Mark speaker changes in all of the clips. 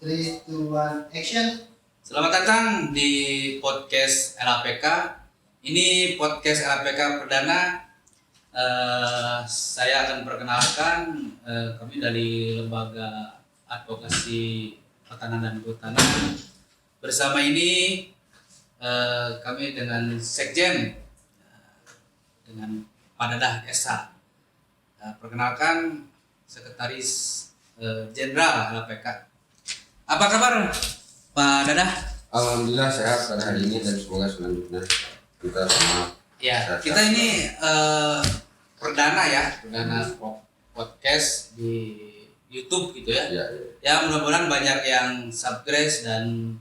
Speaker 1: 3, 2, 1, action.
Speaker 2: Selamat datang di podcast LAPK. Ini podcast LAPK perdana. Saya akan perkenalkan kami dari Lembaga Advokasi Pertanahan dan Kehutanan. Bersama ini kami dengan Sekjen dengan Pak Dadah SH. Perkenalkan Sekretaris Jenderal LAPK. Apa kabar Pak Dadah?
Speaker 3: Alhamdulillah sehat pada hari ini dan semoga selanjutnya kita sama.
Speaker 2: Ya, kita ini perdana podcast di YouTube gitu ya.
Speaker 3: Ya.
Speaker 2: Ya mudah-mudahan banyak yang subscribe dan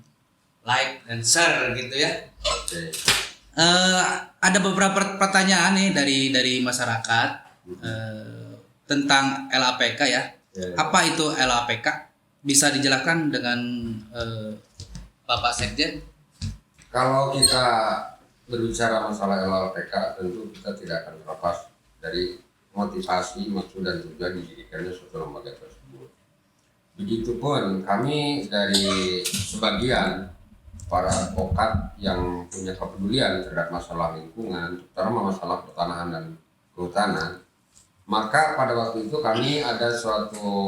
Speaker 2: like dan share gitu ya.
Speaker 3: Oke.
Speaker 2: Ada beberapa pertanyaan nih dari masyarakat tentang LAPK ya.
Speaker 3: Ya.
Speaker 2: Apa itu LAPK? Bisa dijelaskan dengan Bapak Sekjen?
Speaker 3: Kalau kita berbicara masalah LAPK, tentu kita tidak akan terlepas dari motivasi, maksud dan tujuan didirikannya suatu lembaga tersebut. Begitupun kami dari sebagian para advokat yang punya kepedulian terhadap masalah lingkungan, terutama masalah pertanahan dan kehutanan, maka pada waktu itu kami ada suatu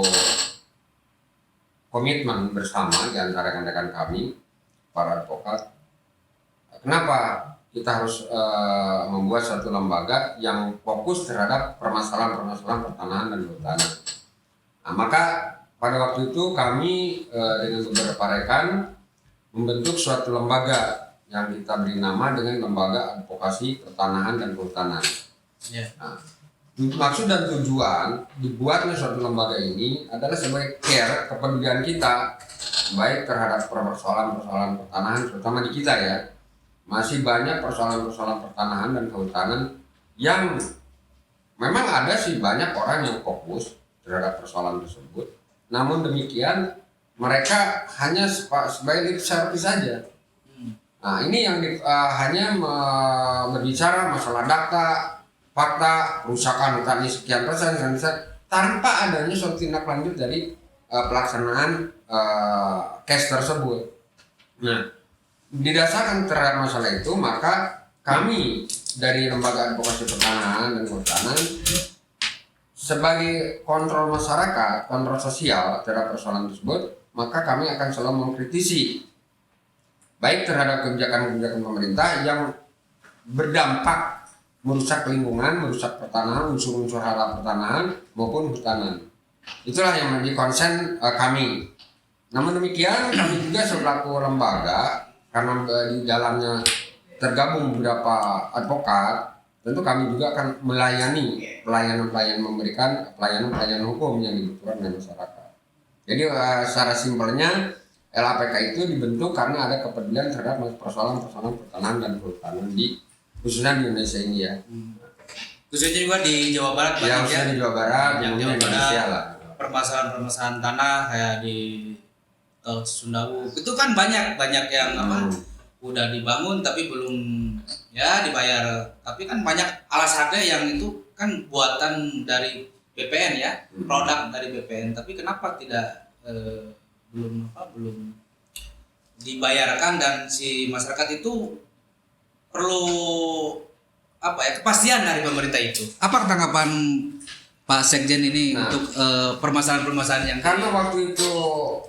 Speaker 3: komitmen bersama di antara rekan-rekan kami, para advokat. Kenapa kita harus membuat suatu lembaga yang fokus terhadap permasalahan-permasalahan pertanahan dan kehutanan? Nah, maka pada waktu itu kami dengan beberapa rekan membentuk suatu lembaga yang kita beri nama dengan Lembaga Advokasi Pertanahan dan Kehutanan.
Speaker 2: Ya.
Speaker 3: Nah, maksud dan tujuan dibuatnya suatu lembaga ini adalah sebagai care, kepedulian kita baik terhadap persoalan-persoalan pertanahan, terutama di kita ya. Masih banyak persoalan-persoalan pertanahan dan kehutanan yang memang ada sih banyak orang yang fokus terhadap persoalan tersebut. Namun demikian mereka hanya sebagai lip service saja. Nah, ini yang hanya berbicara masalah data, fakta, kerusakan hutan ini sekian persen tanpa adanya suatu tindak lanjut dari pelaksanaan case tersebut. Nah, didasarkan terhadap masalah itu, maka kami dari Lembaga Advokasi Pertanahan dan Kehutanan sebagai kontrol masyarakat, kontrol sosial terhadap persoalan tersebut, maka kami akan selalu mengkritisi baik terhadap kebijakan-kebijakan pemerintah yang berdampak merusak lingkungan, merusak pertanahan, unsur-unsur hara pertanahan maupun hutanan. Itulah yang menjadi konsen kami. Namun demikian kami juga selaku lembaga, karena di dalamnya tergabung beberapa advokat, tentu kami juga akan melayani pelayanan-pelayanan, memberikan pelayanan-pelayanan hukum yang dibutuhkan oleh masyarakat. Jadi secara simpelnya LAPK itu dibentuk karena ada kepedulian terhadap persoalan-persoalan pertanahan dan kehutanan khususnya di Indonesia ini ya.
Speaker 2: Khususnya juga di Jawa Barat,
Speaker 3: Ya, khususnya di Jawa Barat,
Speaker 2: yang
Speaker 3: di
Speaker 2: Jawa
Speaker 3: Indonesia
Speaker 2: Barat,
Speaker 3: lah.
Speaker 2: permasalahan tanah kayak di Tol Sundawu itu kan banyak yang udah dibangun tapi belum ya dibayar, tapi kan banyak alasannya yang itu kan buatan dari BPN ya, produk dari BPN, tapi kenapa tidak belum dibayarkan dan si masyarakat itu perlu kepastian dari pemerintah itu. Apa tanggapan Pak Sekjen ini untuk permasalahan-permasalahan yang
Speaker 3: karena waktu itu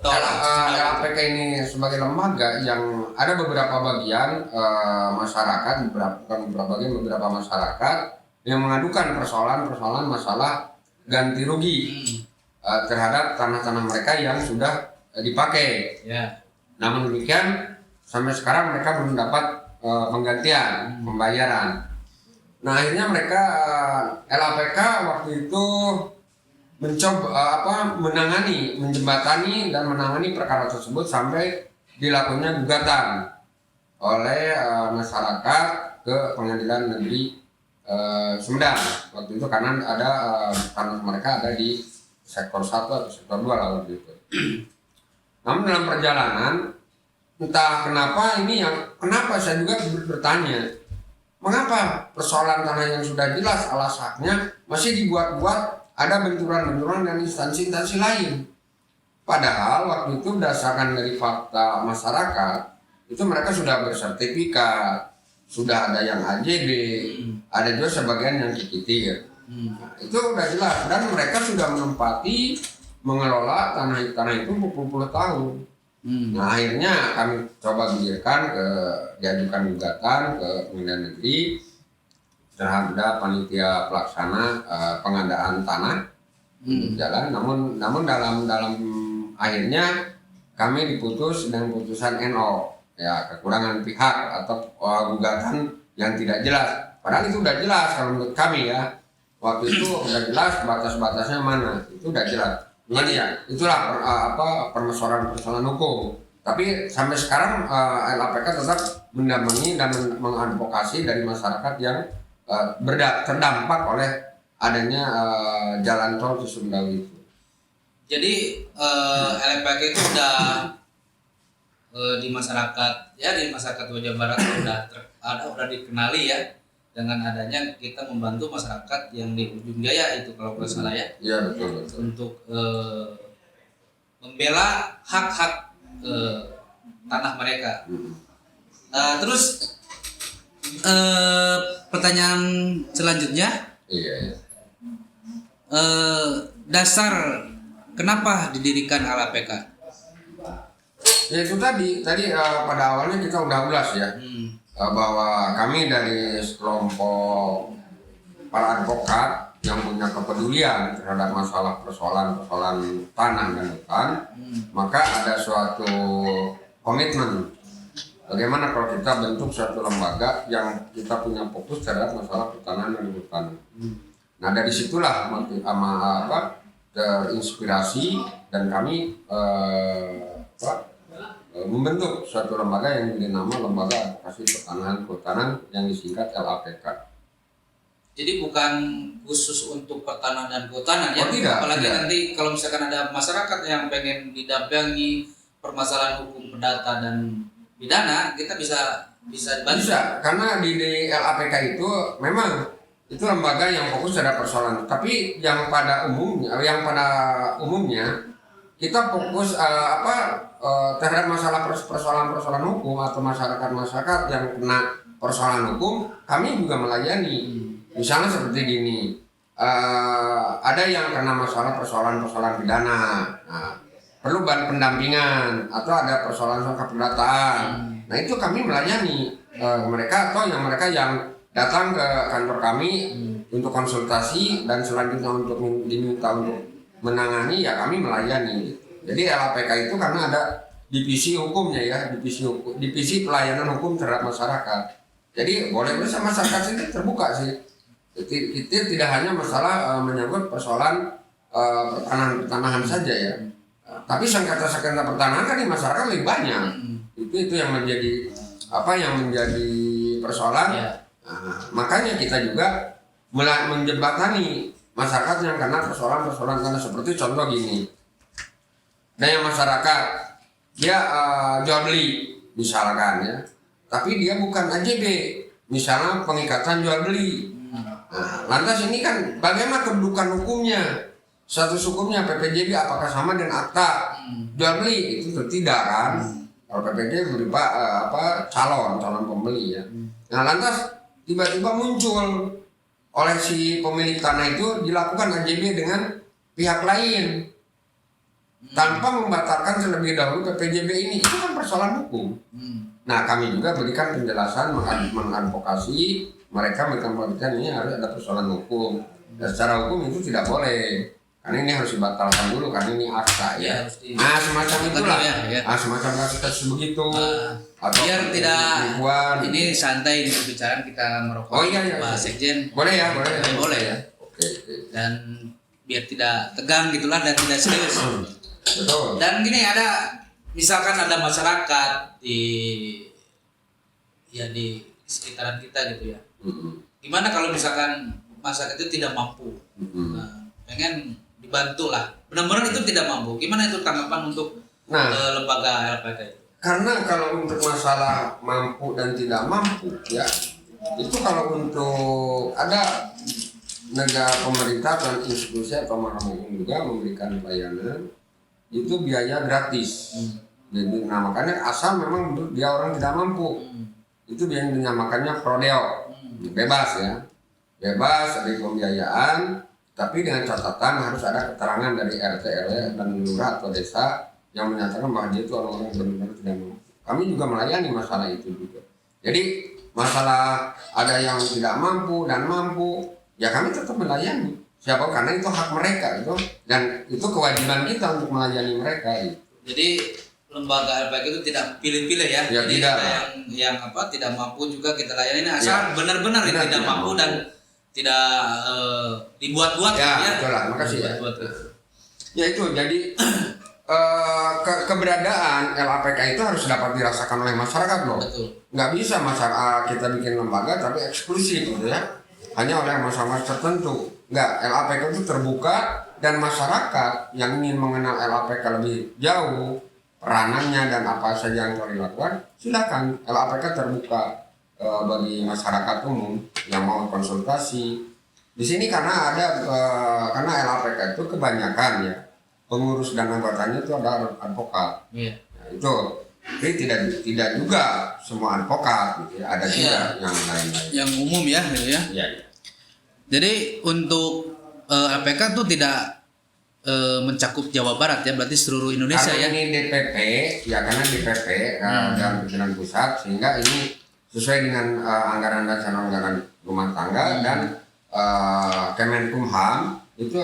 Speaker 3: LAPK ini sebagai lembaga yang ada beberapa bagian masyarakat, beberapa masyarakat yang mengadukan persoalan masalah ganti rugi terhadap tanah-tanah mereka yang sudah dipakai.
Speaker 2: Ya.
Speaker 3: Namun demikian sampai sekarang mereka belum dapat penggantian, pembayaran. Nah, akhirnya mereka LAPK waktu itu mencoba menjembatani dan menangani perkara tersebut sampai dilakukannya gugatan oleh masyarakat ke Pengadilan Negeri Sumedang waktu itu, karena ada tanah mereka ada di sektor 1 atau sektor 2 lah waktu itu. Namun dalam perjalanan entah kenapa kenapa saya juga bertanya, mengapa persoalan tanah yang sudah jelas alas haknya masih dibuat-buat ada benturan-benturan dan instansi-instansi lain. Padahal waktu itu berdasarkan dari fakta masyarakat, itu mereka sudah bersertifikat, sudah ada yang AJB, ada juga sebagian yang dikitir. Nah, itu udah jelas dan mereka sudah menempati mengelola tanah itu berpuluh-puluh tahun. Nah akhirnya kami coba gulirkan diajukan gugatan ke Pengadilan Negeri terhadap panitia pelaksana pengadaan tanah jalan. Namun dalam akhirnya kami diputus dengan putusan NO, ya kekurangan pihak atau gugatan yang tidak jelas. Padahal itu udah jelas kalau menurut kami ya. Waktu itu udah jelas batas-batasnya mana, itu udah jelas. Ya, itulah permasalahan hukum. Tapi sampai sekarang LAPK tetap mendampingi dan mengadvokasi dari masyarakat yang terdampak oleh adanya jalan tol Cisumdawu itu.
Speaker 2: Jadi LPK itu di masyarakat Wajah Barat udah dikenali ya dengan adanya kita membantu masyarakat yang di ujung jaya itu kalau nggak salah ya.
Speaker 3: Iya betul.
Speaker 2: Untuk membela hak-hak tanah mereka. Terus pertanyaan selanjutnya.
Speaker 3: Iya.
Speaker 2: Dasar kenapa didirikan LAPK?
Speaker 3: Ya itu tadi pada awalnya kita udah ulas ya. Bahwa kami dari kelompok para advokat yang punya kepedulian terhadap masalah persoalan tanah dan hutan, maka ada suatu komitmen bagaimana kalau kita bentuk suatu lembaga yang kita punya fokus terhadap masalah pertanahan dan hutan. Nah dari situlah terinspirasi dan kami membentuk suatu lembaga yang diberi nama Lembaga Advokasi Pertanahan Kehutanan yang disingkat LAPK.
Speaker 2: Jadi bukan khusus untuk pertanahan dan kehutanan ya?
Speaker 3: Tidak.
Speaker 2: Apalagi
Speaker 3: tidak.
Speaker 2: nanti kalau misalkan ada masyarakat yang pengen didampingi permasalahan hukum perdata dan pidana, kita bisa dibantu.
Speaker 3: Bisa, karena di LAPK itu memang itu lembaga yang fokus pada persoalan. Tapi yang pada umumnya kita fokus terhadap masalah persoalan hukum atau masyarakat yang kena persoalan hukum, kami juga melayani. Misalnya seperti gini, ada yang kena masalah persoalan pidana, perlu pendampingan atau ada persoalan keperdataan. Nah itu kami melayani mereka atau mereka yang datang ke kantor kami untuk konsultasi dan selanjutnya untuk diminta untuk menangani, ya kami melayani. Jadi LAPK itu karena ada divisi hukumnya ya, divisi pelayanan hukum terhadap masyarakat. Jadi boleh masyarakat ini terbuka sih. Kita tidak hanya masalah menyangkut persoalan pertanahan saja ya. Tapi sengketa pertanahan kan di masyarakat lebih banyak. Itu yang menjadi persoalan.
Speaker 2: Ya.
Speaker 3: Nah, makanya kita juga menjembatani masyarakat yang kena persoalan tanah seperti contoh gini. Dan yang masyarakat dia jual beli misalkan ya, tapi dia bukan AJB, misalnya pengikatan jual beli. Nah, lantas ini kan bagaimana kedudukan hukumnya, status hukumnya PPJB apakah sama dengan akta jual beli? Itu tidak kan? Kalau PPJB berupa calon pembeli ya. Nah lantas tiba-tiba muncul oleh si pemilik tanah itu dilakukan AJB dengan pihak lain tanpa membatalkan terlebih dahulu PPJB ini. Itu kan persoalan hukum. Nah kami juga berikan penjelasan, mengadvokasi mereka ini harus ada persoalan hukum. Dan secara hukum itu tidak boleh, karena ini harus dibatalkan dulu karena ini akta ya. Nah semacam itulah ya. Semacam kasus begitu. Atau
Speaker 2: biar tidak
Speaker 3: ribuan.
Speaker 2: Ini santai pembicaraan kita merokok.
Speaker 3: Oh iya.
Speaker 2: Pak Sekjen.
Speaker 3: Boleh ya.
Speaker 2: Boleh ya.
Speaker 3: Oke.
Speaker 2: Dan biar tidak tegang gitulah dan tidak serius.
Speaker 3: Betul.
Speaker 2: Dan gini, misalkan ada masyarakat di sekitaran kita gitu ya. Gimana kalau misalkan masyarakat itu tidak mampu, pengen dibantu lah, benar-benar itu tidak mampu. Gimana itu tanggapan untuk lembaga LPK itu?
Speaker 3: Karena kalau untuk masalah mampu dan tidak mampu ya, itu kalau untuk ada negara pemerintah dan institusi atau mahkamah juga memberikan pelayanan itu biaya gratis. Jadi, nah makanya asal memang dia orang tidak mampu, itu yang dinamakannya prodeo, bebas ya, bebas dari pembiayaan, tapi dengan catatan harus ada keterangan dari RT RW dan lurah atau desa yang menyatakan bahwa dia itu orang-orang benar-benar tidak mampu. Kami juga melayani masalah itu juga. Jadi masalah ada yang tidak mampu dan mampu, ya kami tetap melayani. Siapa, karena itu hak mereka itu, dan itu kewajiban kita untuk melayani mereka itu.
Speaker 2: Jadi lembaga LPK itu tidak pilih-pilih ya.
Speaker 3: Ya,
Speaker 2: jadi
Speaker 3: tidak.
Speaker 2: kita yang tidak mampu juga kita layani asal benar-benar yang tidak mampu dan tidak dibuat-buat
Speaker 3: ya. Betul lah, makasih ya. Ya itu jadi keberadaan LAPK itu harus dapat dirasakan oleh masyarakat loh.
Speaker 2: Betul.
Speaker 3: Nggak bisa masyarakat kita bikin lembaga tapi eksklusif gitu ya, hanya oleh masyarakat tertentu. Nggak, LAPK itu terbuka dan masyarakat yang ingin mengenal LAPK lebih jauh, peranannya dan apa saja yang telah dilakukan, silakan. LAPK terbuka bagi masyarakat umum yang mau konsultasi. Di sini karena ada karena LAPK itu kebanyakan ya pengurus dan anggotanya itu ada advokat.
Speaker 2: Iya.
Speaker 3: Nah, itu jadi tidak juga semua advokat gitu ya. Ada juga yang lain-lain.
Speaker 2: Yang umum ya gitu ya.
Speaker 3: Iya.
Speaker 2: Jadi untuk LPK itu tidak mencakup Jawa Barat ya, berarti seluruh Indonesia
Speaker 3: Karena
Speaker 2: ya.
Speaker 3: ini DPP, ya karena DPP dalam pimpinan pusat, sehingga ini sesuai dengan anggaran dasar anggaran rumah tangga dan Kemenkumham itu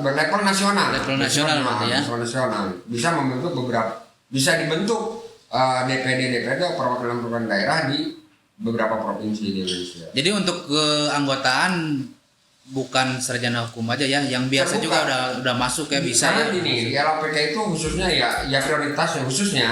Speaker 3: berlevel nasional.
Speaker 2: Level nasional berarti ya.
Speaker 3: Level nasional bisa membentuk bisa dibentuk DPD perwakilan daerah di beberapa provinsi di Indonesia.
Speaker 2: Jadi untuk keanggotaan bukan sarjana hukum aja ya, yang biasa
Speaker 3: Terbuka.
Speaker 2: juga udah masuk ya bisa.
Speaker 3: Karena
Speaker 2: Ya.
Speaker 3: gini, di LAPK itu khususnya ya prioritasnya khususnya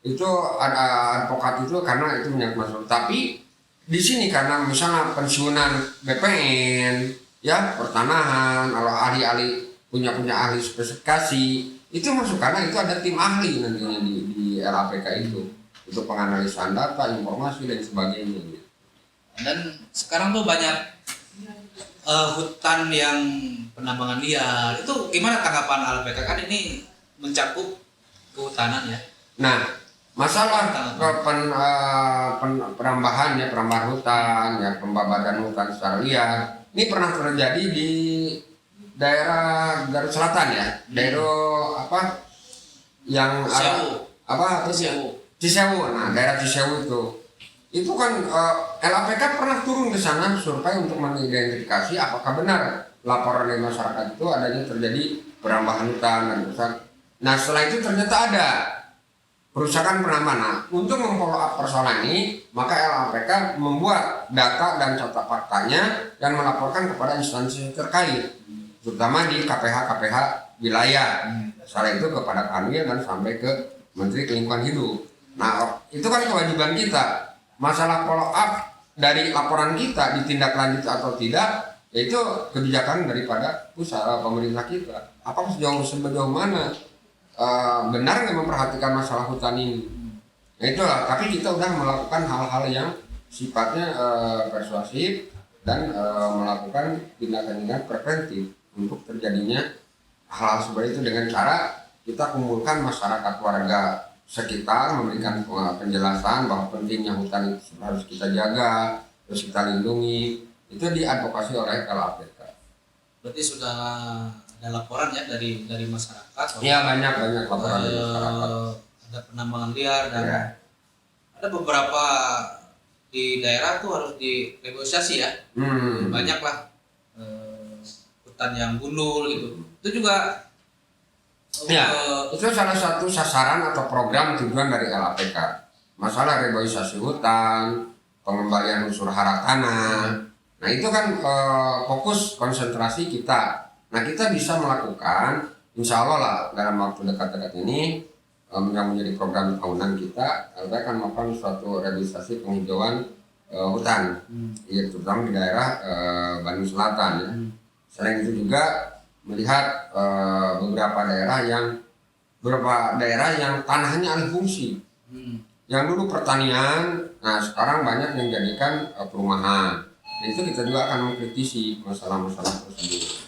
Speaker 3: itu ada advokat itu karena itu menyangkut masalah. Tapi di sini karena misalnya pensiunan BPN, ya pertanahan, kalau ahli-ahli punya ahli spesifikasi itu masuk karena itu ada tim ahli nantinya di LAPK itu untuk penganalisan data, informasi dan sebagainya.
Speaker 2: Dan sekarang tuh banyak hutan yang penambangan liar. Itu gimana tanggapan LPK, kan ini mencakup kehutanan ya?
Speaker 3: Nah, masalah perambahan hutan, ya pembabadan hutan secara liar, ini pernah terjadi di daerah Garut Selatan ya, daerah yang Cisewu. Nah, daerah Cisewu itu kan LAPK pernah turun ke sana survei untuk mengidentifikasi apakah benar laporan dari masyarakat itu adanya terjadi perambahan hutan dan rusak. Nah, setelah itu ternyata ada perusakan penambahan. Nah, untuk memfollow up persoalan ini, maka LAPK membuat data dan catatan faktanya dan melaporkan kepada instansi terkait, terutama di KPH wilayah. Setelah itu kepada Kanwil dan sampai ke Menteri Lingkungan Hidup. Nah, itu kan kewajiban kita. Masalah follow up dari laporan kita ditindaklanjuti atau tidak, yaitu kebijakan daripada pusat pemerintah kita. Apakah sejauh mana benar nggak memperhatikan masalah hutan ini? Nah, itulah. Tapi kita udah melakukan hal-hal yang sifatnya persuasif dan melakukan tindakan-tindakan preventif untuk terjadinya hal-hal seperti itu dengan cara kita kumpulkan masyarakat warga sekitar, memberikan penjelasan bahwa pentingnya hutan itu harus kita jaga, terus kita lindungi. Itu diadvokasi oleh LAPK.
Speaker 2: Berarti sudah ada laporan ya dari masyarakat.
Speaker 3: Iya, banyak laporan dari masyarakat.
Speaker 2: Ada penambangan liar dan
Speaker 3: Ya.
Speaker 2: ada beberapa di daerah tuh harus dinegosiasi ya. Banyak lah hutan yang gundul gitu. Itu juga
Speaker 3: Ya, itu salah satu sasaran atau program tujuan dari LAPK. Masalah reboisasi hutan, pengembalian unsur hara tanah. Nah, itu kan fokus konsentrasi kita. Nah, kita bisa melakukan, insya Allah lah dalam waktu dekat-dekat ini yang menjadi program tahunan kita, LAPK akan melakukan suatu reboisasi penghijauan hutan, ya, terutama di daerah Bandung Selatan. Ya. Selain itu juga melihat beberapa daerah yang tanahnya alih fungsi, yang dulu pertanian, nah sekarang banyak yang jadikan perumahan. Nah, itu kita juga akan mengkritisi masalah-masalah tersebut.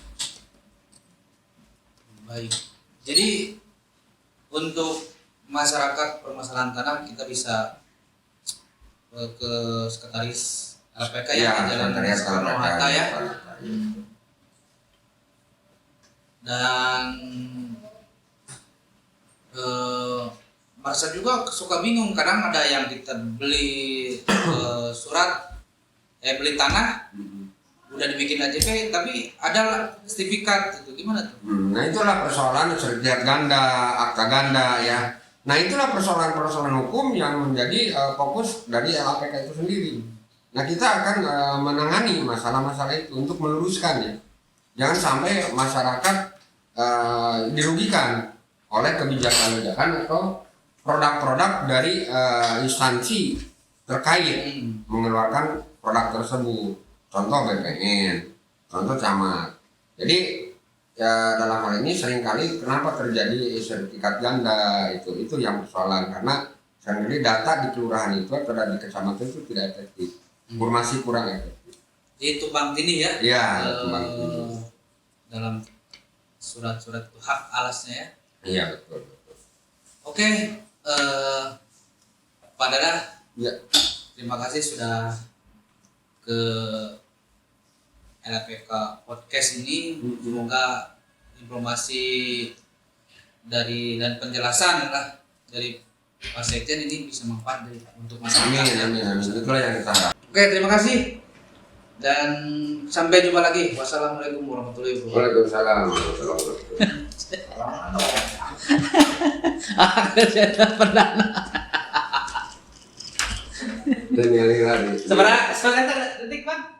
Speaker 2: Baik. Jadi untuk masyarakat permasalahan tanah kita bisa ke sekretaris LPK ya, di Jalan
Speaker 3: sekretariat
Speaker 2: Soekarno
Speaker 3: LPK,
Speaker 2: Hatta ya.
Speaker 3: ya.
Speaker 2: Dan Marsha juga suka bingung, kadang ada yang kita beli surat beli tanah udah dibikin AJP tapi ada sertifikat itu gimana tuh?
Speaker 3: Nah itulah persoalan sertifikat ganda, akta ganda ya. Nah itulah persoalan-persoalan hukum yang menjadi fokus dari LPK itu sendiri. Nah kita akan menangani masalah-masalah itu untuk meluruskan ya. Jangan sampai masyarakat dirugikan oleh kebijakan-kebijakan atau produk-produk dari instansi terkait mengeluarkan produk tersebut. Contoh BPN, contoh camat. Jadi ya dalam hal ini seringkali kenapa terjadi sertifikat ganda itu yang persoalan karena seringkali data di kelurahan itu atau di kecamatan itu tidak efektif, masih kurang efektif.
Speaker 2: Jadi tumpang tindih ya?
Speaker 3: Iya, tumpang tindih.
Speaker 2: Dalam surat-surat hak alasnya ya?
Speaker 3: Iya betul.
Speaker 2: Oke, Pak Dada,
Speaker 3: Ya.
Speaker 2: terima kasih sudah ke LPK Podcast ini. Semoga informasi dari dan penjelasan lah dari Pak Sekjen ini bisa manfaat untuk masyarakat.
Speaker 3: Amin. Itulah yang kita harapkan.
Speaker 2: Oke, terima kasih dan sampai jumpa lagi. Wassalamualaikum warahmatullahi wabarakatuh.
Speaker 3: Waalaikumsalam warahmatullahi
Speaker 2: Akhirnya perdana.
Speaker 3: wabarakatuh.
Speaker 2: Sebenarnya detik Bang.